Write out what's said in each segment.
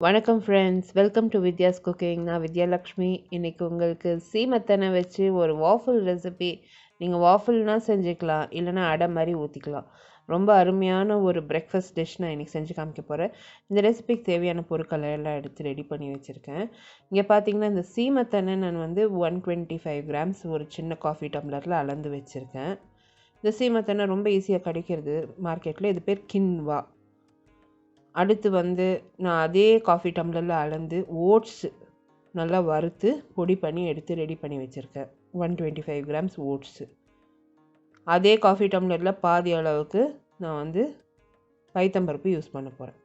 வணக்கம் friends, welcome to Vidya's cooking. நான் வித்யாலக்ஷ்மி. இன்றைக்கி உங்களுக்கு சீமத்தனை வச்சு ஒரு வாஃபிள் ரெசிபி. நீங்கள் வாஃபிள்னால் செஞ்சுக்கலாம், இல்லைனா அடை மாதிரி ஊற்றிக்கலாம். ரொம்ப அருமையான ஒரு பிரேக்ஃபாஸ்ட் டிஷ் நான் இன்றைக்கி செஞ்சு காமிக்க போகிறேன். இந்த ரெசிபிக்கு தேவையான பொருட்களை எல்லாம் எடுத்து ரெடி பண்ணி வச்சுருக்கேன். இங்கே பார்த்தீங்கன்னா இந்த சீமத்தனை நான் 125 கிராம்ஸ் ஒரு சின்ன காஃபி டம்ளரில் அளந்து வச்சுருக்கேன். இந்த சீமத்தனை ரொம்ப ஈஸியாக கிடைக்கிறது மார்க்கெட்டில். இது பேர் கின்வா. அடுத்து நான் அதே காஃபி டம்ளரில் அளந்து ஓட்ஸ் நல்லா வறுத்து பொடி பண்ணி எடுத்து ரெடி பண்ணி வச்சுருக்கேன். 125 கிராம்ஸ் ஓட்ஸு. அதே காஃபி டம்ளரில் பாதி அளவுக்கு நான் பைத்தம்பருப்பு யூஸ் பண்ண போகிறேன்.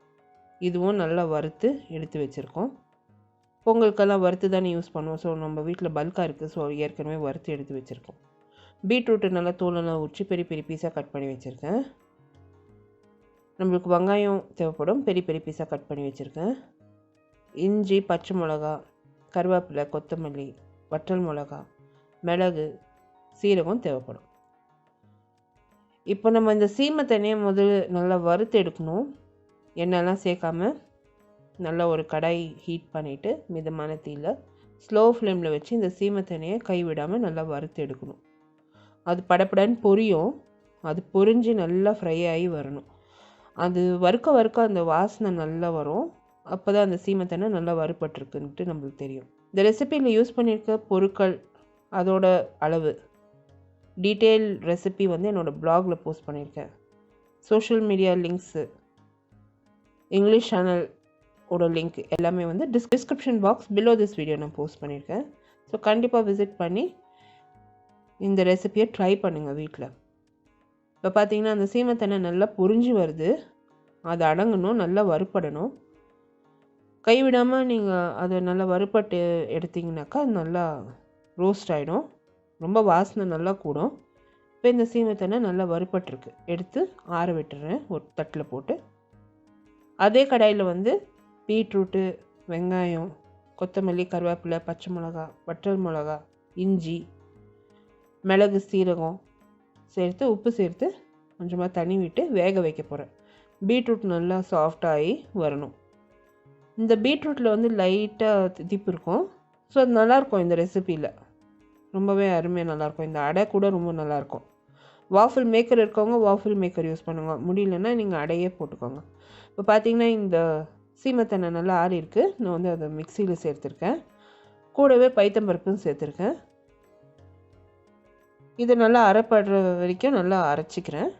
இதுவும் நல்லா வறுத்து எடுத்து வச்சுருக்கோம். பொங்கலுக்கெல்லாம் வறுத்து தானே யூஸ் பண்ணுவோம். ஸோ நம்ம வீட்டில் பல்காக இருக்குது. ஸோ ஏற்கனவே வறுத்து எடுத்து வச்சுருக்கோம். பீட்ரூட்டு நல்லா தோலெல்லாம் உரித்து பெரிய பெரிய பீஸாக கட் பண்ணி வச்சுருக்கேன். நம்மளுக்கு வெங்காயம் தேவைப்படும், பெரிய பெரிய பீஸாக கட் பண்ணி வச்சுருக்கேன். இஞ்சி, பச்சை மிளகா, கருவேப்பிலை, கொத்தமல்லி, வற்றல் மிளகா, மிளகு, சீரகம் தேவைப்படும். இப்போ நம்ம இந்த சீமத்தனையை நல்லா வறுத்து எடுக்கணும். எண்ணெய்லாம் சேர்க்காம நல்லா ஒரு கடாய் ஹீட் பண்ணிவிட்டு மிதமான தீயில் ஸ்லோ ஃப்ளேமில் வச்சு இந்த சீமத்தனையை கைவிடாமல் நல்லா வறுத்து எடுக்கணும். அது படப்படன்னு பொரியும். அது பொரிஞ்சு நல்லா ஃப்ரை ஆகி வரணும். அது வறுக்க அந்த வாசனை நல்லா வரும். அப்போ தான் அந்த சீமத்தனை நல்லா வறுபட்டுருக்குன்ட்டு நம்மளுக்கு தெரியும். இந்த ரெசிபியில் யூஸ் பண்ணியிருக்க பொருட்கள், அதோட அளவு, டீட்டெயில் ரெசிபி என்னோடய ப்ளாகில் போஸ்ட் பண்ணியிருக்கேன். சோஷியல் மீடியா லிங்க்ஸு, இங்கிலீஷ் சேனலோட லிங்க் எல்லாமே description box below this video நான் போஸ்ட் பண்ணியிருக்கேன். ஸோ கண்டிப்பாக விசிட் பண்ணி இந்த ரெசிபியை ட்ரை பண்ணுங்கள் வீட்டில். இப்போ பார்த்தீங்கன்னா அந்த சீமத்தனை நல்லா பொரிஞ்சு வருது. அது அடங்கணும், நல்லா வறுப்படணும். கைவிடாமல் நீங்கள் அதை நல்லா வறுப்பட்டு எடுத்திங்கனாக்கா அது நல்லா ரோஸ்ட் ஆகிடும். ரொம்ப வாசனை நல்லா கூடும். இப்போ இந்த சீமத்தனை நல்லா வறுப்பட்டுருக்கு. எடுத்து ஆற விட்டுறேன் ஒரு தட்டில் போட்டு. அதே கடாயில் பீட்ரூட்டு, வெங்காயம், கொத்தமல்லி, கருவேப்பிலை, பச்சை மிளகா, வற்றல் மிளகா, இஞ்சி, மிளகு, சீரகம் சேர்த்து உப்பு சேர்த்து கொஞ்சமாக தண்ணி விட்டு வேக வைக்க போகிறேன். பீட்ரூட் நல்லா சாஃப்டாகி வரணும். இந்த பீட்ரூட்டில் லைட்டாக திப்பு இருக்கும். ஸோ அது நல்லாயிருக்கும் இந்த ரெசிப்பியில். ரொம்பவே அருமையாக நல்லாயிருக்கும். இந்த அடை கூட ரொம்ப நல்லாயிருக்கும். வாஃபிள் மேக்கர் இருக்கவங்க வாஃபிள் மேக்கர் யூஸ் பண்ணுங்க. முடியலன்னா நீங்கள் அடையே போட்டுக்கோங்க. இப்போ பார்த்தீங்கன்னா இந்த சீமத்தனை நல்லா ஆறி இருக்குது. நான் அதை மிக்சியில் சேர்த்துருக்கேன். கூடவே பைத்தம்பருப்பும் சேர்த்துருக்கேன். இதை நல்லா அரைப்படுற வரைக்கும் நல்லா அரைச்சிக்கிறேன்.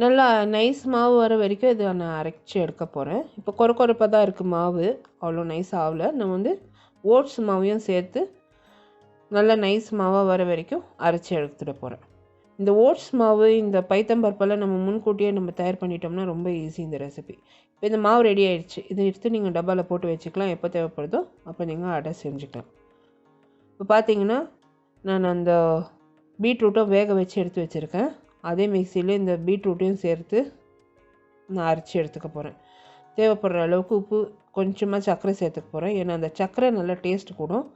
நல்லா நைஸ் மாவு வர வரைக்கும் இதை நான் அரைச்சி எடுக்க போகிறேன். இப்போ கொரப்பாக தான் இருக்குது மாவு, அவ்வளோ நைஸ் ஆகலை. நான் ஓட்ஸ் மாவையும் சேர்த்து நல்லா நைஸ் மாவாக வர வரைக்கும் அரைச்சி எடுத்துகிட்டு போகிறேன். இந்த ஓட்ஸ் மாவு, இந்த பைத்தம்பருப்பெல்லாம் நம்ம முன்கூட்டியே தயார் பண்ணிட்டோம்னா ரொம்ப ஈஸி இந்த ரெசிபி. இப்போ இந்த மாவு ரெடி ஆகிடுச்சு. இதை எடுத்து நீங்கள் டப்பாவில் போட்டு வச்சுக்கலாம். எப்போ தேவைப்படுதோ அப்போ நீங்கள் அடை செஞ்சுக்கலாம். இப்போ பார்த்தீங்கன்னா நான் அந்த பீட்ரூட்டும் வேக வச்சு எடுத்து வச்சுருக்கேன். அதே மிக்சியில் இந்த பீட்ரூட்டையும் சேர்த்து நான் அரைச்சி எடுத்துக்க போகிறேன். தேவைப்படுற அளவுக்கு உப்பு, கொஞ்சமாக சர்க்கரை சேர்த்துக்க போகிறேன். ஏன்னா அந்த சர்க்கரை நல்லா டேஸ்ட் கூடும்,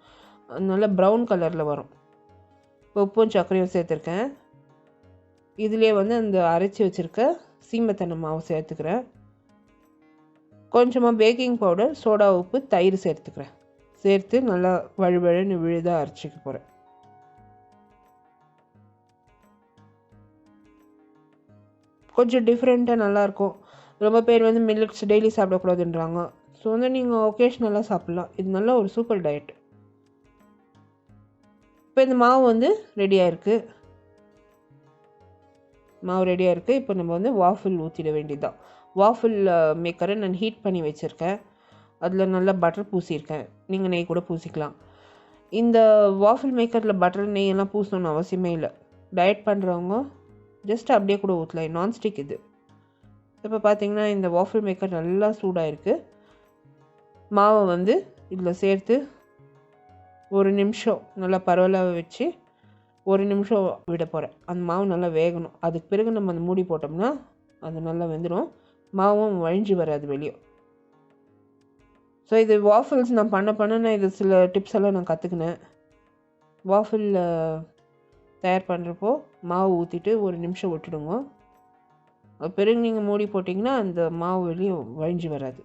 நல்லா ப்ரௌன் கலரில் வரும். இப்போ உப்பும் சர்க்கரையும் சேர்த்துருக்கேன். இதிலே அந்த அரைச்சி வச்சுருக்க சீமத்தனை மாவு சேர்த்துக்கிறேன். கொஞ்சமாக பேக்கிங் பவுடர், சோடா உப்பு, தயிர் சேர்த்துக்கிறேன். சேர்த்து நல்லா வழுவழுன்னு விழுதாக அரைச்சிக்க போகிறேன். கொஞ்சம் டிஃப்ரெண்ட்டாக நல்லாயிருக்கும். ரொம்ப பேர் மில்லட்ஸ் டெய்லி சாப்பிடக்கூடாதுன்றாங்க. ஸோ நீங்கள் ஒகேஷ்னலாக சாப்பிட்லாம். இது நல்ல ஒரு சூப்பர் டயட். இப்போ இந்த மாவு ரெடியாக இருக்குது. மாவு ரெடியாக இருக்குது. இப்போ நம்ம வாஃபிள் ஊற்றிட வேண்டியதுதான். வாஃபிள் மேக்கரை நான் ஹீட் பண்ணி வச்சுருக்கேன். அதில் நல்லா பட்டர் பூசியிருக்கேன். நீங்கள் நெய் கூட பூசிக்கலாம். இந்த வாஃபிள் மேக்கரில் பட்டர் நெய்யெல்லாம் பூசணும்னு அவசியமே இல்லை. டயட் பண்ணுறவங்க ஜஸ்ட் அப்படியே கூட ஊற்றலாம். நான்ஸ்டிக் இது. இப்போ பார்த்தீங்கன்னா இந்த வாஃபிள் மேக்கர் நல்லா சூடாக இருக்குது. மாவை இதில் சேர்த்து ஒரு நிமிஷம் நல்லா பரவலாக வச்சு ஒரு நிமிஷம் விட போகிறேன். அந்த மாவு நல்லா வேகணும். அதுக்கு பிறகு நம்ம அந்த மூடி போட்டோம்னா அது நல்லா வெந்துடும். மாவும் வழிஞ்சு வராது வெளியே. ஸோ இது வாஃபிள்ஸ் நான் பண்ண இது சில டிப்ஸ் எல்லாம் நான் கற்றுக்கினேன். வாஃபிள் தயார் பண்ணுறப்போ மாவு ஊற்றிட்டு ஒரு நிமிஷம் விட்டுடுங்க. பிறகு நீங்கள் மூடி போட்டிங்கன்னா அந்த மாவு வெளியே வழிஞ்சு வராது.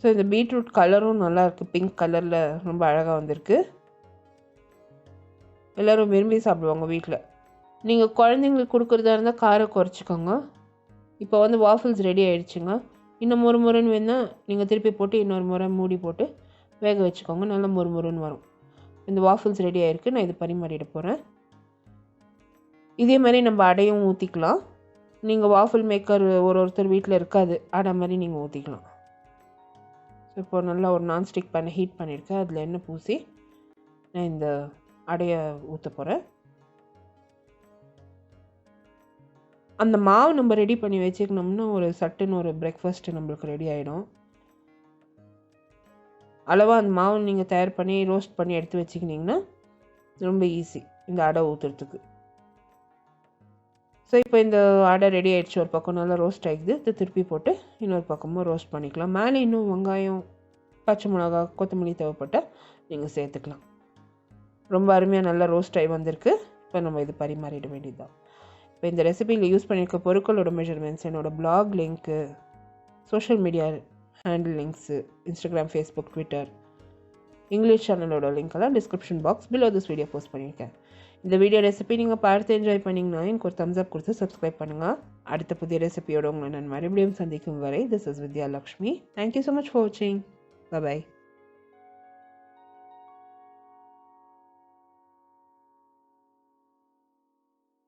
ஸோ இந்த பீட்ரூட் கலரும் நல்லா இருக்குது, பிங்க் கலரில் ரொம்ப அழகாக வந்திருக்கு. எல்லோரும் விரும்பி சாப்பிடுவாங்க வீட்டில். நீங்கள் குழந்தைங்களுக்கு கொடுக்குறதா இருந்தால் காரம் குறைச்சிக்கோங்க. இப்போ வந்து வாஃபிள்ஸ் ரெடி ஆகிடுச்சுங்க. இன்னும் முறுமுறுன்னு வேணால் நீங்கள் திருப்பி போட்டு இன்னொரு முறை மூடி போட்டு வேக வச்சுக்கோங்க, நல்லா முறுமுறுன்னு வரும். இந்த வாஃபிள்ஸ் ரெடி ஆகிருக்கு. நான் இது பரிமாறிட போகிறேன். இதே மாதிரி நம்ம அடையும் ஊற்றிக்கலாம். நீங்கள் வாஃபிள் மேக்கர் ஒருத்தர் வீட்டில் இருக்காது, அடை மாதிரி நீங்கள் ஊற்றிக்கலாம். ஸோ இப்போ நல்லா ஒரு நான்ஸ்டிக் பேனை ஹீட் பண்ணியிருக்கேன். அதில் எண்ணெய் பூசி நான் இந்த அடையை ஊற்ற போகிறேன். அந்த மாவு நம்ம ரெடி பண்ணி வச்சுக்கணும்னா ஒரு சட்டுன்னு ஒரு பிரேக்ஃபாஸ்ட்டு நம்மளுக்கு ரெடி ஆகிடும். அளவாக அந்த மாவு நீங்கள் தயார் பண்ணி ரோஸ்ட் பண்ணி எடுத்து வச்சுக்கிட்டிங்கன்னா ரொம்ப ஈஸி இந்த அடை ஊற்றுறதுக்கு. ஸோ இப்போ இந்த அடை ரெடி ஆகிடுச்சு. ஒரு பக்கம் நல்லா ரோஸ்ட் ஆகிடுது. இது திருப்பி போட்டு இன்னொரு பக்கமும் ரோஸ்ட் பண்ணிக்கலாம். மேலே இன்னும் வெங்காயம், பச்சை மிளகா, கொத்தமல்லி தேவைப்பட்டால் நீங்கள் சேர்த்துக்கலாம். ரொம்ப அருமையாக நல்லா ரோஸ்ட் ஆகி வந்திருக்கு. இப்போ நம்ம இது பரிமாறிட வேண்டியது தான். இப்போ இந்த ரெசிபியில் யூஸ் பண்ணியிருக்க பொருட்களோட மெஷர்மெண்ட்ஸ், என்னோடய blog link, social media handle links, Instagram, Facebook, Twitter, English சேனலோட லிங்க்கெல்லாம் description box below this video post பண்ணியிருக்கேன். இந்த வீடியோ ரெசிபி நீங்கள் பார்த்து என்ஜாய் பண்ணிங்கன்னா எனக்கு ஒரு தம்ஸ் அப் கொடுத்து சப்ஸ்கிரைப் பண்ணுங்கள். அடுத்த புதிய ரெசிபியோட உங்களை நான் மறுபடியும் சந்திக்கும் வரை, this is Vidya Lakshmi. Thank you so much for வாட்சிங். பை.